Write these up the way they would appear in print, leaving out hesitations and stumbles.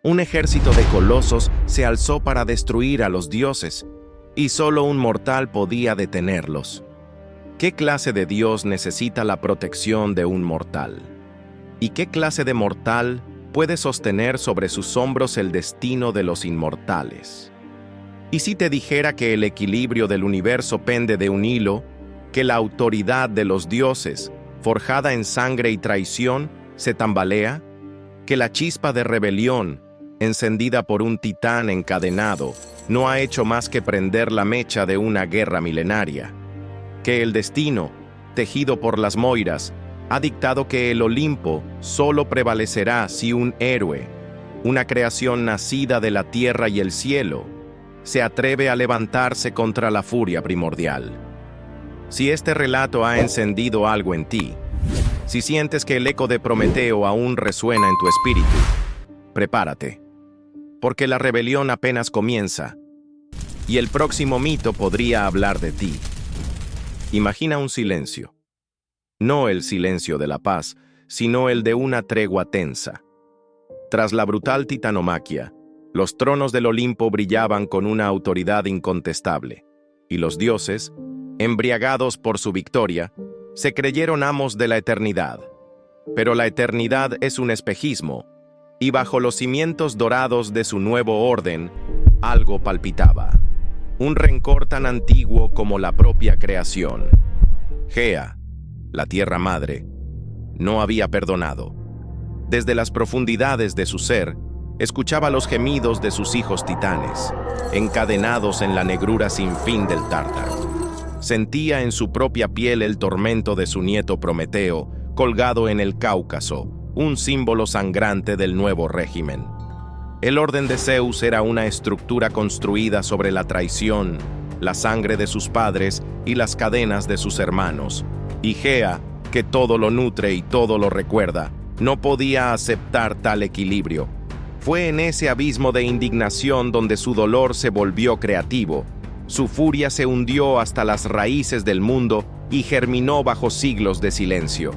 Un ejército de colosos se alzó para destruir a los dioses, y solo un mortal podía detenerlos. ¿Qué clase de dios necesita la protección de un mortal? ¿Y qué clase de mortal puede sostener sobre sus hombros el destino de los inmortales? ¿Y si te dijera que el equilibrio del universo pende de un hilo, que la autoridad de los dioses, forjada en sangre y traición, se tambalea? ¿Que la chispa de rebelión, encendida por un titán encadenado, no ha hecho más que prender la mecha de una guerra milenaria? ¿Que el destino, tejido por las Moiras, ha dictado que el Olimpo solo prevalecerá si un héroe, una creación nacida de la tierra y el cielo, se atreve a levantarse contra la furia primordial? Si este relato ha encendido algo en ti, si sientes que el eco de Prometeo aún resuena en tu espíritu, prepárate, porque la rebelión apenas comienza, y el próximo mito podría hablar de ti. Imagina un silencio. No el silencio de la paz, sino el de una tregua tensa. Tras la brutal titanomaquia, los tronos del Olimpo brillaban con una autoridad incontestable, y los dioses, embriagados por su victoria, se creyeron amos de la eternidad. Pero la eternidad es un espejismo, y bajo los cimientos dorados de su nuevo orden, algo palpitaba. Un rencor tan antiguo como la propia creación. Gea, la Tierra Madre, no había perdonado. Desde las profundidades de su ser, escuchaba los gemidos de sus hijos titanes, encadenados en la negrura sin fin del Tártaro. Sentía en su propia piel el tormento de su nieto Prometeo, colgado en el Cáucaso, un símbolo sangrante del nuevo régimen. El orden de Zeus era una estructura construida sobre la traición, la sangre de sus padres y las cadenas de sus hermanos. Y Gea, que todo lo nutre y todo lo recuerda, no podía aceptar tal equilibrio. Fue en ese abismo de indignación donde su dolor se volvió creativo. Su furia se hundió hasta las raíces del mundo y germinó bajo siglos de silencio.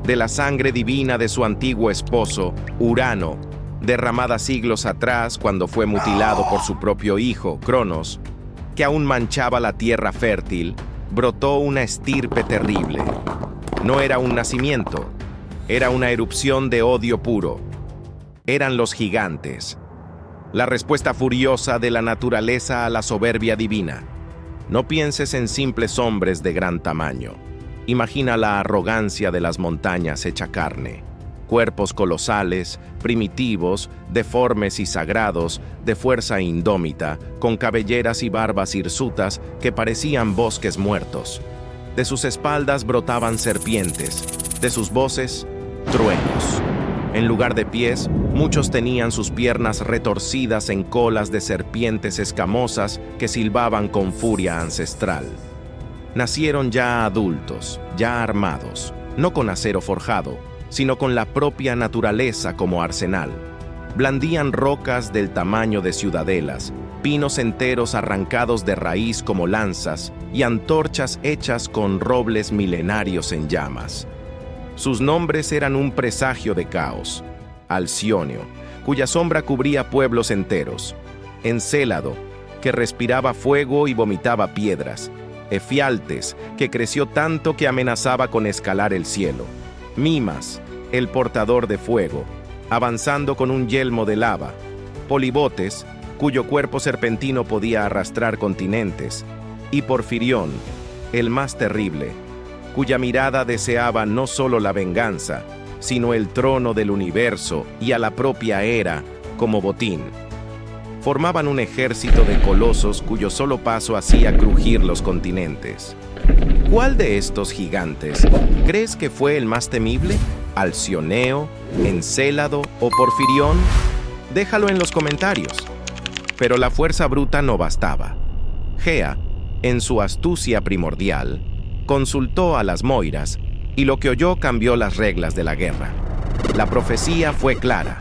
De la sangre divina de su antiguo esposo, Urano, derramada siglos atrás cuando fue mutilado por su propio hijo, Cronos, que aún manchaba la tierra fértil, brotó una estirpe terrible. No era un nacimiento, era una erupción de odio puro. Eran los gigantes, la respuesta furiosa de la naturaleza a la soberbia divina. No pienses en simples hombres de gran tamaño. Imagina la arrogancia de las montañas hecha carne. Cuerpos colosales, primitivos, deformes y sagrados, de fuerza indómita, con cabelleras y barbas hirsutas que parecían bosques muertos. De sus espaldas brotaban serpientes, de sus voces, truenos. En lugar de pies, muchos tenían sus piernas retorcidas en colas de serpientes escamosas que silbaban con furia ancestral. Nacieron ya adultos, ya armados, no con acero forjado, sino con la propia naturaleza como arsenal. Blandían rocas del tamaño de ciudadelas, pinos enteros arrancados de raíz como lanzas y antorchas hechas con robles milenarios en llamas. Sus nombres eran un presagio de caos: Alcióneo, cuya sombra cubría pueblos enteros; Encélado, que respiraba fuego y vomitaba piedras; Efialtes, que creció tanto que amenazaba con escalar el cielo; Mimas, el portador de fuego, avanzando con un yelmo de lava; Polibotes, cuyo cuerpo serpentino podía arrastrar continentes; y Porfirión, el más terrible, cuya mirada deseaba no solo la venganza, sino el trono del universo y a la propia Hera como botín. Formaban un ejército de colosos cuyo solo paso hacía crujir los continentes. ¿Cuál de estos gigantes crees que fue el más temible? ¿Alcioneo, Encélado o Porfirión? Déjalo en los comentarios. Pero la fuerza bruta no bastaba. Gea, en su astucia primordial, consultó a las Moiras, y lo que oyó cambió las reglas de la guerra. La profecía fue clara: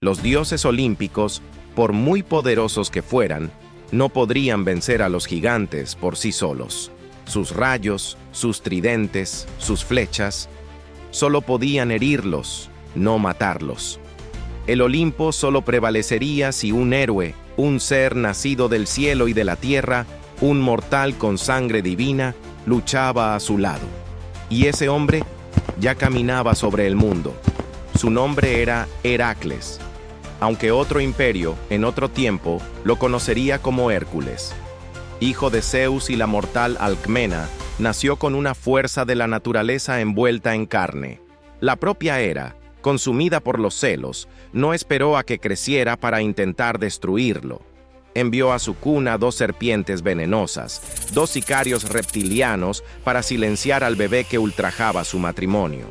los dioses olímpicos, por muy poderosos que fueran, no podrían vencer a los gigantes por sí solos. Sus rayos, sus tridentes, sus flechas, solo podían herirlos, no matarlos. El Olimpo solo prevalecería si un héroe, un ser nacido del cielo y de la tierra, un mortal con sangre divina, luchaba a su lado. Y ese hombre ya caminaba sobre el mundo. Su nombre era Heracles, aunque otro imperio, en otro tiempo, lo conocería como Hércules. Hijo de Zeus y la mortal Alcmena, nació con una fuerza de la naturaleza envuelta en carne. La propia Hera, consumida por los celos, no esperó a que creciera para intentar destruirlo. Envió a su cuna 2 serpientes venenosas, 2 sicarios reptilianos para silenciar al bebé que ultrajaba su matrimonio.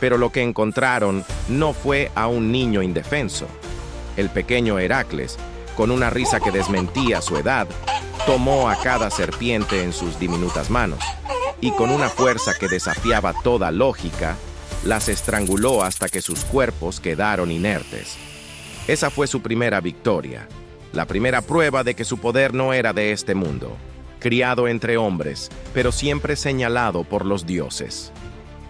Pero lo que encontraron no fue a un niño indefenso. El pequeño Heracles, con una risa que desmentía su edad, tomó a cada serpiente en sus diminutas manos y con una fuerza que desafiaba toda lógica, las estranguló hasta que sus cuerpos quedaron inertes. Esa fue su primera victoria, la primera prueba de que su poder no era de este mundo, criado entre hombres, pero siempre señalado por los dioses.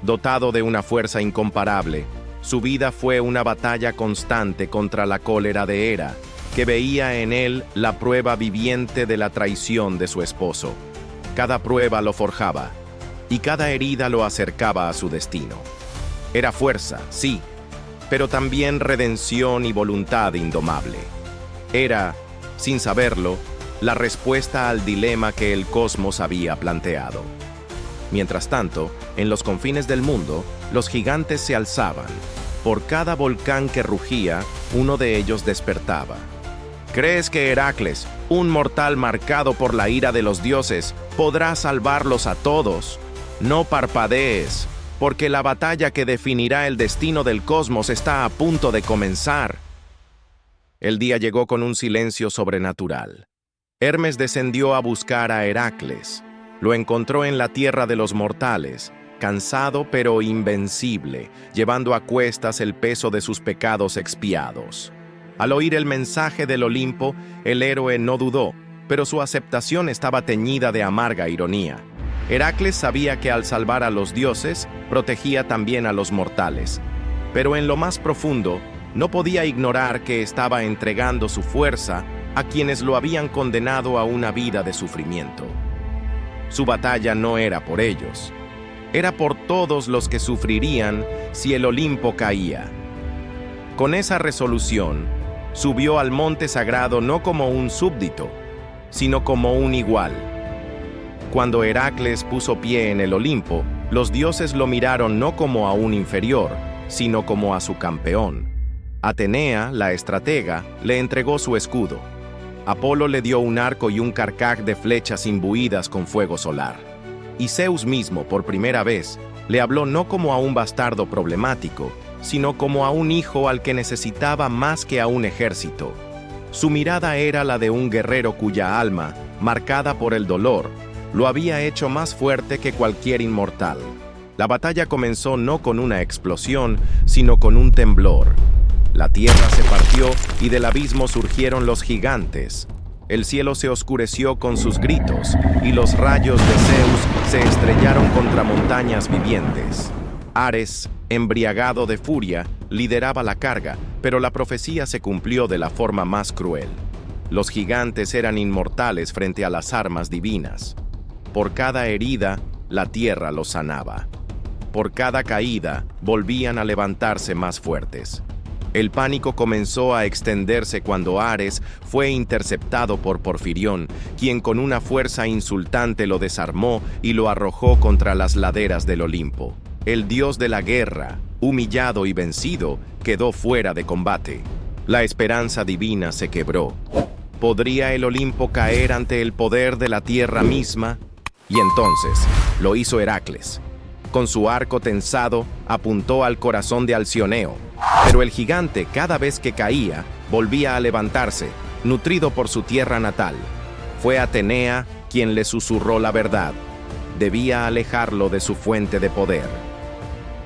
Dotado de una fuerza incomparable, su vida fue una batalla constante contra la cólera de Hera, que veía en él la prueba viviente de la traición de su esposo. Cada prueba lo forjaba, y cada herida lo acercaba a su destino. Era fuerza, sí, pero también redención y voluntad indomable. Era, sin saberlo, la respuesta al dilema que el cosmos había planteado. Mientras tanto, en los confines del mundo, los gigantes se alzaban. Por cada volcán que rugía, uno de ellos despertaba. ¿Crees que Heracles, un mortal marcado por la ira de los dioses, podrá salvarlos a todos? No parpadees, porque la batalla que definirá el destino del cosmos está a punto de comenzar. El día llegó con un silencio sobrenatural. Hermes descendió a buscar a Heracles. Lo encontró en la tierra de los mortales, cansado pero invencible, llevando a cuestas el peso de sus pecados expiados. Al oír el mensaje del Olimpo, el héroe no dudó, pero su aceptación estaba teñida de amarga ironía. Heracles sabía que al salvar a los dioses, protegía también a los mortales. Pero en lo más profundo, no podía ignorar que estaba entregando su fuerza a quienes lo habían condenado a una vida de sufrimiento. Su batalla no era por ellos, era por todos los que sufrirían si el Olimpo caía. Con esa resolución, subió al monte sagrado no como un súbdito, sino como un igual. Cuando Heracles puso pie en el Olimpo, los dioses lo miraron no como a un inferior, sino como a su campeón. Atenea, la estratega, le entregó su escudo. Apolo le dio un arco y un carcaj de flechas imbuidas con fuego solar. Y Zeus mismo, por primera vez, le habló no como a un bastardo problemático, sino como a un hijo al que necesitaba más que a un ejército. Su mirada era la de un guerrero cuya alma, marcada por el dolor, lo había hecho más fuerte que cualquier inmortal. La batalla comenzó no con una explosión, sino con un temblor. La tierra se partió y del abismo surgieron los gigantes. El cielo se oscureció con sus gritos y los rayos de Zeus se estrellaron contra montañas vivientes. Ares, embriagado de furia, lideraba la carga, pero la profecía se cumplió de la forma más cruel. Los gigantes eran inmortales frente a las armas divinas. Por cada herida, la tierra los sanaba. Por cada caída, volvían a levantarse más fuertes. El pánico comenzó a extenderse cuando Ares fue interceptado por Porfirión, quien con una fuerza insultante lo desarmó y lo arrojó contra las laderas del Olimpo. El dios de la guerra, humillado y vencido, quedó fuera de combate. La esperanza divina se quebró. ¿Podría el Olimpo caer ante el poder de la tierra misma? Y entonces lo hizo Heracles. Con su arco tensado, apuntó al corazón de Alcioneo. Pero el gigante, cada vez que caía, volvía a levantarse, nutrido por su tierra natal. Fue Atenea quien le susurró la verdad. Debía alejarlo de su fuente de poder.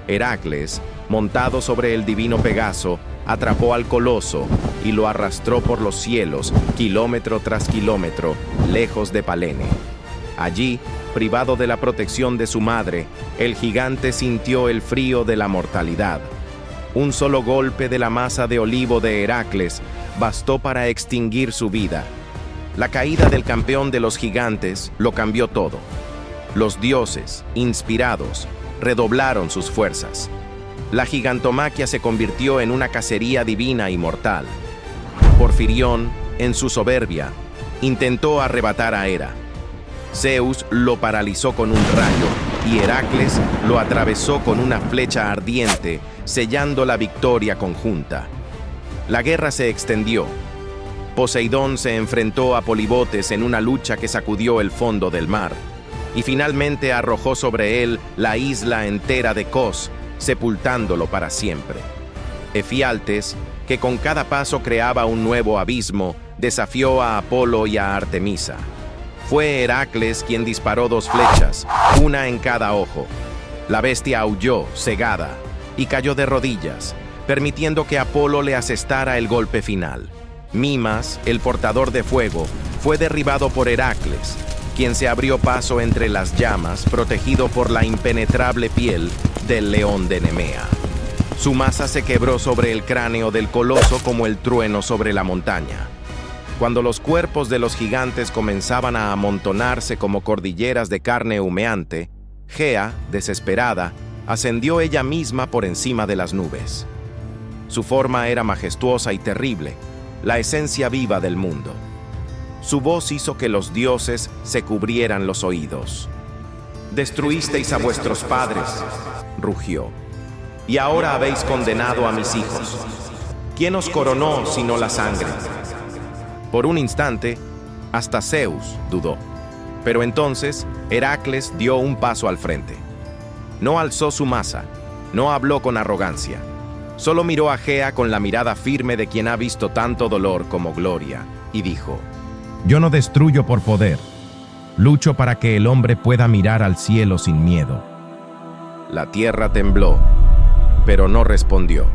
Heracles, montado sobre el divino Pegaso, atrapó al coloso y lo arrastró por los cielos, kilómetro tras kilómetro, lejos de Palene. Allí, privado de la protección de su madre, el gigante sintió el frío de la mortalidad. Un solo golpe de la masa de olivo de Heracles bastó para extinguir su vida. La caída del campeón de los gigantes lo cambió todo. Los dioses, inspirados, redoblaron sus fuerzas. La gigantomaquia se convirtió en una cacería divina y mortal. Porfirión, en su soberbia, intentó arrebatar a Hera. Zeus lo paralizó con un rayo y Heracles lo atravesó con una flecha ardiente, sellando la victoria conjunta. La guerra se extendió. Poseidón se enfrentó a Polibotes en una lucha que sacudió el fondo del mar, y finalmente arrojó sobre él la isla entera de Cos, sepultándolo para siempre. Efialtes, que con cada paso creaba un nuevo abismo, desafió a Apolo y a Artemisa. Fue Heracles quien disparó 2 flechas, una en cada ojo. La bestia aulló, cegada, y cayó de rodillas, permitiendo que Apolo le asestara el golpe final. Mimas, el portador de fuego, fue derribado por Heracles, quien se abrió paso entre las llamas, protegido por la impenetrable piel del león de Nemea. Su masa se quebró sobre el cráneo del coloso como el trueno sobre la montaña. Cuando los cuerpos de los gigantes comenzaban a amontonarse como cordilleras de carne humeante, Gea, desesperada, ascendió ella misma por encima de las nubes. Su forma era majestuosa y terrible, la esencia viva del mundo. Su voz hizo que los dioses se cubrieran los oídos. «Destruisteis a vuestros padres», rugió, «y ahora habéis condenado a mis hijos. ¿Quién os coronó sino la sangre?» Por un instante, hasta Zeus dudó. Pero entonces, Heracles dio un paso al frente. No alzó su masa, no habló con arrogancia. Solo miró a Gea con la mirada firme de quien ha visto tanto dolor como gloria, y dijo: «Yo no destruyo por poder. Lucho para que el hombre pueda mirar al cielo sin miedo». La tierra tembló, pero no respondió.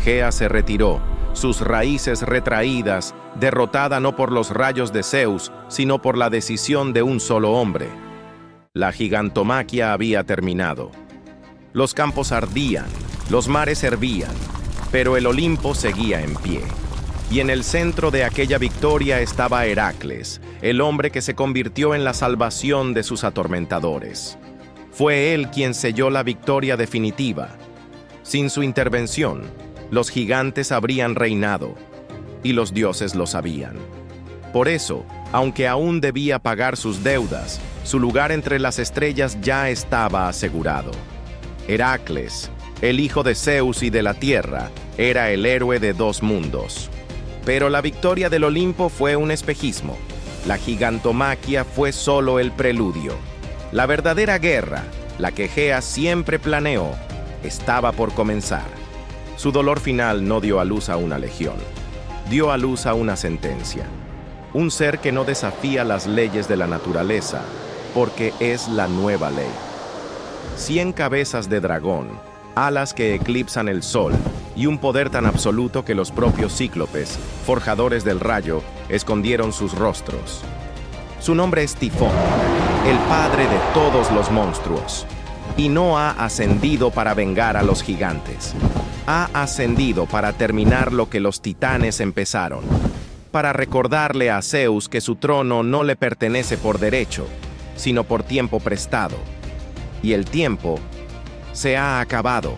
Gea se retiró, sus raíces retraídas, derrotada no por los rayos de Zeus, sino por la decisión de un solo hombre. La gigantomaquia había terminado. Los campos ardían, los mares hervían, pero el Olimpo seguía en pie. Y en el centro de aquella victoria estaba Heracles, el hombre que se convirtió en la salvación de sus atormentadores. Fue él quien selló la victoria definitiva. Sin su intervención, los gigantes habrían reinado, y los dioses lo sabían. Por eso, aunque aún debía pagar sus deudas, su lugar entre las estrellas ya estaba asegurado. Heracles, el hijo de Zeus y de la tierra, era el héroe de 2 mundos. Pero la victoria del Olimpo fue un espejismo. La gigantomaquia fue solo el preludio. La verdadera guerra, la que Gea siempre planeó, estaba por comenzar. Su dolor final no dio a luz a una legión, dio a luz a una sentencia. Un ser que no desafía las leyes de la naturaleza, porque es la nueva ley. 100 cabezas de dragón, alas que eclipsan el sol, y un poder tan absoluto que los propios cíclopes, forjadores del rayo, escondieron sus rostros. Su nombre es Tifón, el padre de todos los monstruos, y no ha ascendido para vengar a los gigantes. Ha ascendido para terminar lo que los titanes empezaron, para recordarle a Zeus que su trono no le pertenece por derecho, sino por tiempo prestado. Y el tiempo se ha acabado.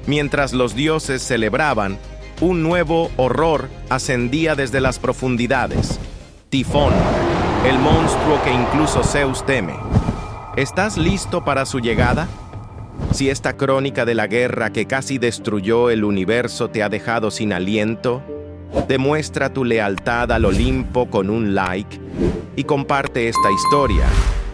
Mientras los dioses celebraban, un nuevo horror ascendía desde las profundidades. Tifón, el monstruo que incluso Zeus teme. ¿Estás listo para su llegada? Si esta crónica de la guerra que casi destruyó el universo te ha dejado sin aliento, demuestra tu lealtad al Olimpo con un like y comparte esta historia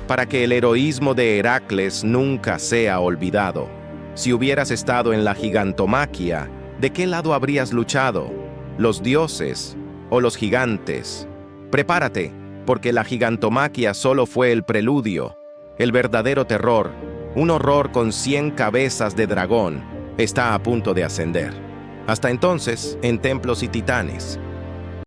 para que el heroísmo de Heracles nunca sea olvidado. Si hubieras estado en la gigantomaquia, ¿de qué lado habrías luchado? ¿Los dioses o los gigantes? Prepárate, porque la gigantomaquia solo fue el preludio. El verdadero terror, un horror con 100 cabezas de dragón, está a punto de ascender. Hasta entonces, en templos y titanes,